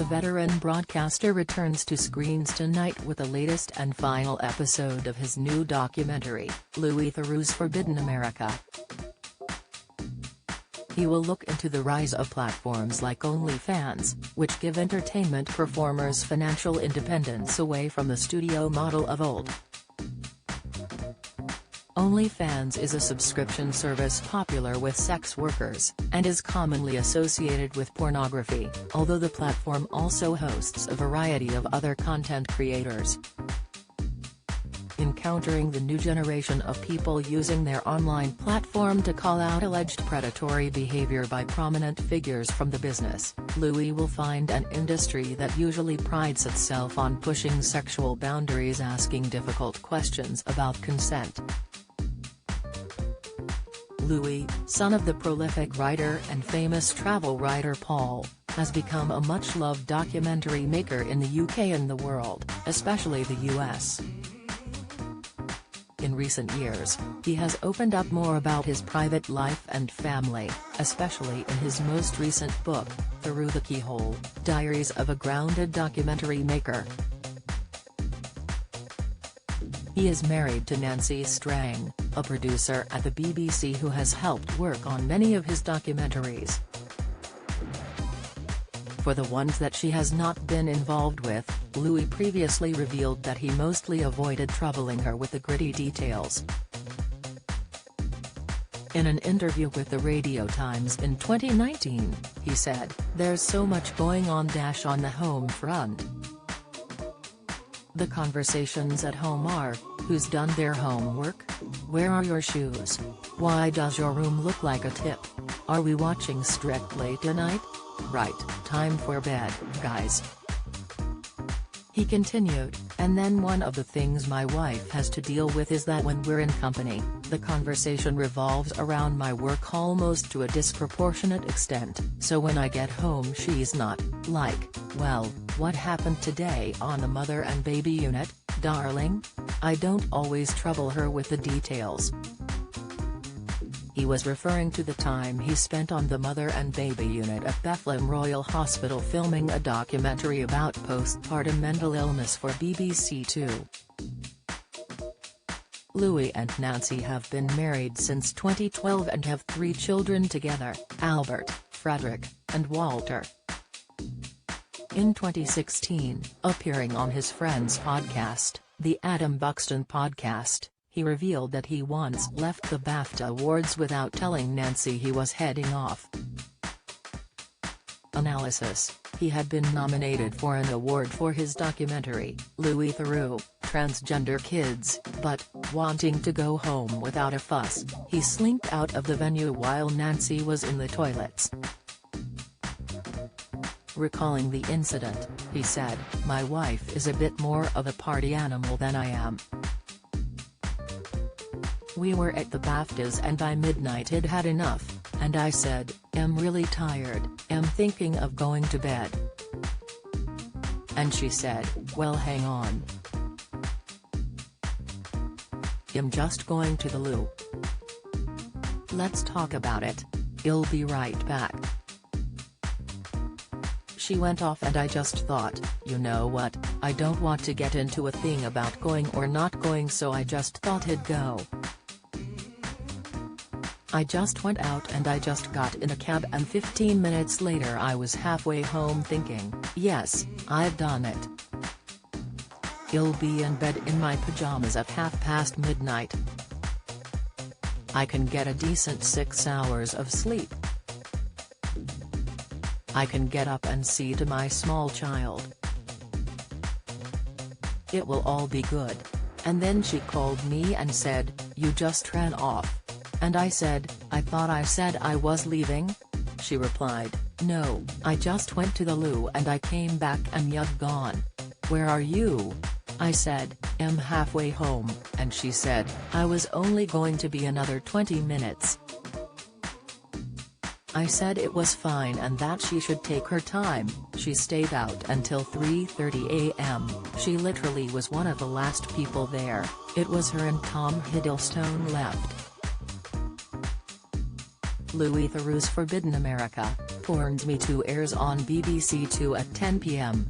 The veteran broadcaster returns to screens tonight with the latest and final episode of his new documentary, Theroux's Forbidden America. He will look into the rise of platforms like OnlyFans, which give entertainment performers financial independence away from the studio model of old. OnlyFans is a subscription service popular with sex workers, and is commonly associated with pornography, although the platform also hosts a variety of other content creators. Encountering the new generation of people using their online platform to call out alleged predatory behavior by prominent figures from the business, Louis will find an industry that usually prides itself on pushing sexual boundaries, asking difficult questions about consent. Louis, son of the prolific writer and famous travel writer Paul, has become a much-loved documentary maker in the UK and the world, especially the US. In recent years, he has opened up more about his private life and family, especially in his most recent book, Through the Keyhole, Diaries of a Grounded Documentary Maker. He is married to Nancy Strang, a producer at the BBC who has helped work on many of his documentaries. For the ones that she has not been involved with, Louis previously revealed that he mostly avoided troubling her with the gritty details. In an interview with the Radio Times in 2019, he said, "There's so much going on on the home front. The conversations at home are, who's done their homework? Where are your shoes? Why does your room look like a tip? Are we watching Strictly tonight? Right, time for bed, guys." He continued, "And then one of the things my wife has to deal with is that when we're in company, the conversation revolves around my work almost to a disproportionate extent, so when I get home she's not, like, well, what happened today on the mother and baby unit, darling?" I don't always trouble her with the details. He was referring to the time he spent on the mother and baby unit at Bethlehem Royal Hospital filming a documentary about postpartum mental illness for BBC Two. Louis and Nancy have been married since 2012 and have 3 children together, Albert, Frederick, and Walter. In 2016, appearing on his friend's podcast, the Adam Buxton Podcast, he revealed that he once left the BAFTA Awards without telling Nancy he was heading off. Analysis: he had been nominated for an award for his documentary, Theroux, Transgender Kids, but, wanting to go home without a fuss, he slinked out of the venue while Nancy was in the toilets. Recalling the incident, he said, "My wife is a bit more of a party animal than I am. We were at the BAFTAs and by midnight I'd had enough, and I said, I'm really tired, I'm thinking of going to bed. And she said, well hang on. I'm just going to the loo. Let's talk about it. I'll be right back." She went off and I just thought, you know what, I don't want to get into a thing about going or not going, so I just thought I'd go. I just went out and I just got in a cab and 15 minutes later I was halfway home thinking, yes, I've done it. I'll be in bed in my pajamas at midnight. I can get a decent 6 hours of sleep. I can get up and see to my small child. It will all be good. And then she called me and said, you just ran off. And I said, I thought I said I was leaving? She replied, no, I just went to the loo and I came back and you'd gone. Where are you? I said, I'm halfway home, and she said, I was only going to be another 20 minutes. I said it was fine and that she should take her time. She stayed out until 3:30 a.m. She literally was one of the last people there. It was her and Tom Hiddleston left. Theroux's Forbidden America. Porn's Me Too airs on BBC Two at 10 p.m.